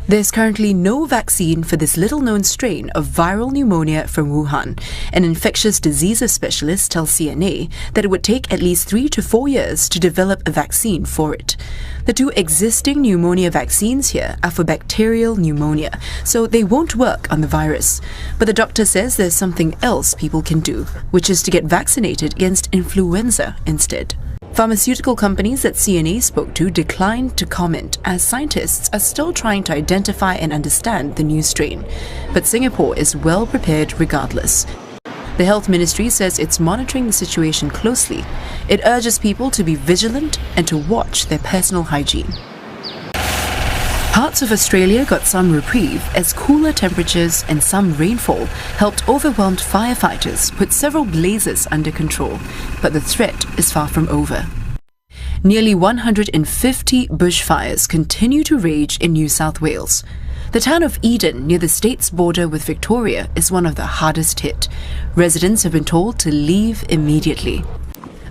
There's currently no vaccine for this little-known strain of viral pneumonia from Wuhan. An infectious diseases specialist tells CNA that it would take at least 3 to 4 years to develop a vaccine for it. The two existing pneumonia vaccines here are for bacterial pneumonia, so they won't work on the virus. But the doctor says there's something else people can do, which is to get vaccinated against influenza instead. Pharmaceutical companies that CNA spoke to declined to comment, as scientists are still trying to identify and understand the new strain. But Singapore is well prepared regardless. The Health Ministry says it's monitoring the situation closely. It urges people to be vigilant and to watch their personal hygiene. Parts of Australia got some reprieve as cooler temperatures and some rainfall helped overwhelmed firefighters put several blazes under control, but the threat is far from over. Nearly 150 bushfires continue to rage in New South Wales. The town of Eden, near the state's border with Victoria, is one of the hardest hit. Residents have been told to leave immediately.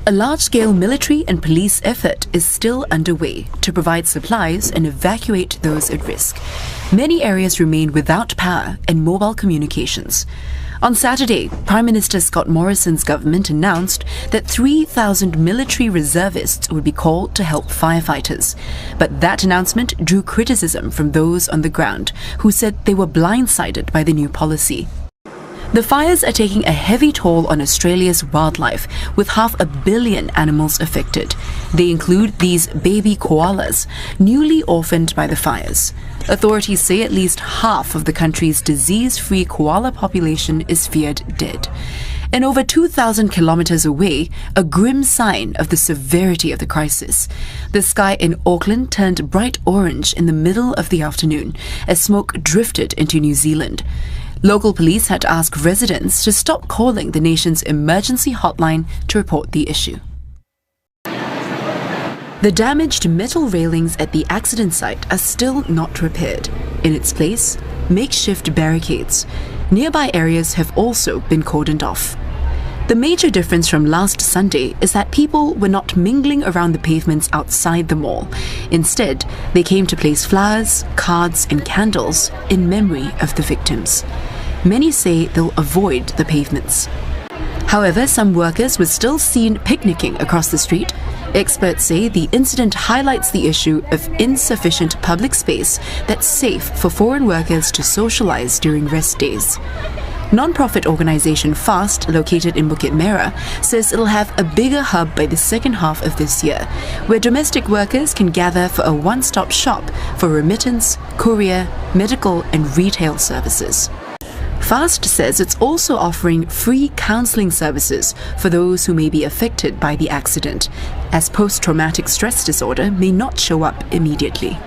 A large-scale military and police effort is still underway to provide supplies and evacuate those at risk. Many areas remain without power and mobile communications. On Saturday, Prime Minister Scott Morrison's government announced that 3,000 military reservists would be called to help firefighters. But that announcement drew criticism from those on the ground, who said they were blindsided by the new policy. The fires are taking a heavy toll on Australia's wildlife, with 500 million animals affected. They include these baby koalas, newly orphaned by the fires. Authorities say at least half of the country's disease-free koala population is feared dead. And over 2,000 kilometers away, a grim sign of the severity of the crisis. The sky in Auckland turned bright orange in the middle of the afternoon as smoke drifted into New Zealand. Local police had to ask residents to stop calling the nation's emergency hotline to report the issue. The damaged metal railings at the accident site are still not repaired. In its place, makeshift barricades. Nearby areas have also been cordoned off. The major difference from last Sunday is that people were not mingling around the pavements outside the mall. Instead, they came to place flowers, cards and candles in memory of the victims. Many say they'll avoid the pavements. However, some workers were still seen picnicking across the street. Experts say the incident highlights the issue of insufficient public space that's safe for foreign workers to socialize during rest days. Non-profit organisation FAST, located in Bukit Merah, says it'll have a bigger hub by the second half of this year, where domestic workers can gather for a one-stop shop for remittance, courier, medical and retail services. FAST says it's also offering free counselling services for those who may be affected by the accident, as post-traumatic stress disorder may not show up immediately.